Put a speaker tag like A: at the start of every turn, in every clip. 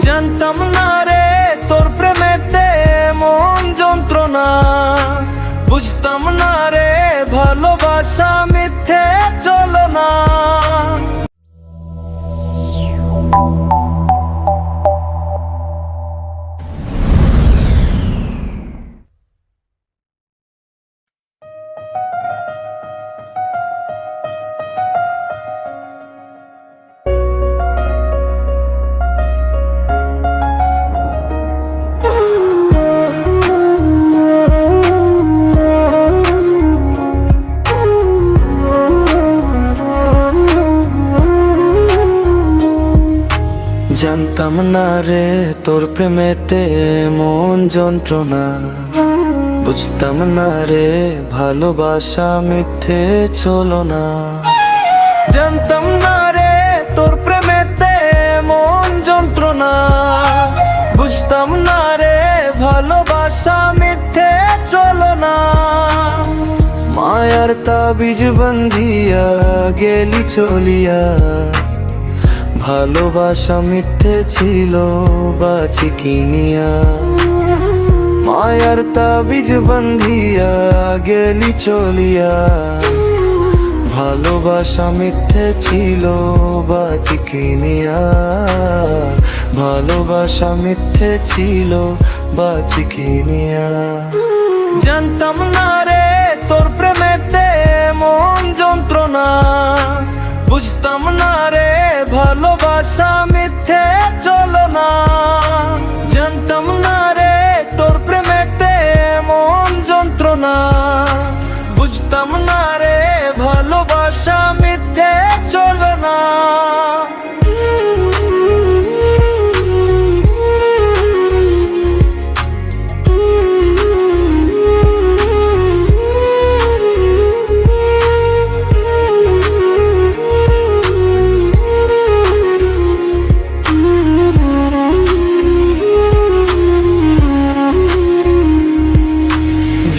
A: জানতাম না রে তোর প্রেমেতে মন যন্ত্রণা, বুঝতাম না রে ভালোবাসা মিথ্যে চলো না। জানতাম না রে তোর প্রেমেতে মন যন্ত্রণা, বুঝতাম না রে ভালোবাসা মিথ্যে চলো না। জানতাম না রে তোর প্রেমেতে মন যন্ত্রণা, বুঝতাম না রে ভালোবাসা মিথ্যে চলো না। মায়ার তাবিজ বন্ধিয়া গেলি চলিয়া, ভালোবাসা মিথ্যে ছিল বাঁচি কিনিয়া। মায়ার তাবিজ বন্ধিয়া গেলি চলিয়া, ভালোবাসা মিথ্যে ছিল বাঁচি কিনিয়া। ভালোবাসা মিথ্যে ছিল বাঁচি কিনিয়া। জানতাম না রে তোর প্রেমেতে মন যন্ত্রণা, বুঝতাম না রে ভালোবাসা মিথ্যে চলো না। জানতাম না রে তোর প্রেমেতে মন যন্ত্রণা, বুঝতাম না রে ভালোবাসা মিথ্যে চলো না।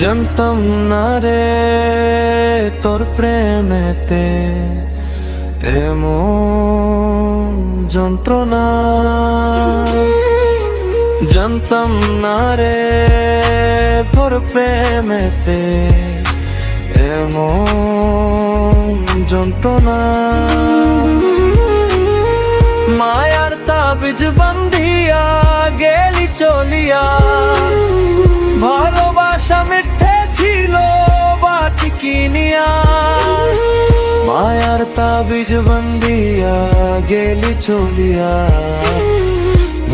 A: জানতাম না রে তোর প্রেমেতে এমন যন্ত্রণা, জানতাম না রে তোর প্রেমেতে এমন যন্ত্রণা। মায়ার তাবিজ বন্ধিয়া গেলি চলিয়া, ভালোবাসা মিথ্যে ছিল বাঁচি কিনিয়া। মায়ার তাবিজ বন্ধিয়া গেলি চলিয়া,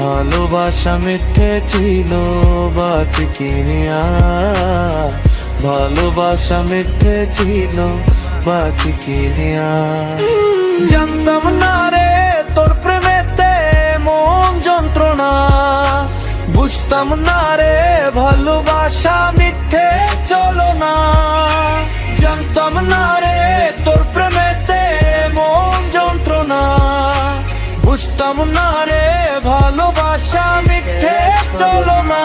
A: ভালোবাসা মিথ্যে ছিল বাঁচি কিনিয়া। ভালোবাসা মিথ্যে ছিল বাঁচি কিনিয়া। জানতাম না রে তোর প্রেমেতে মন যন্ত্রণা, বুঝতাম না রে ভালোবাসা মিথ্যে চলো না। জানতাম না রে তোর প্রেমেতে মন যন্ত্রণা, বুঝতাম না রে ভালোবাসা মিথ্যে চলো না।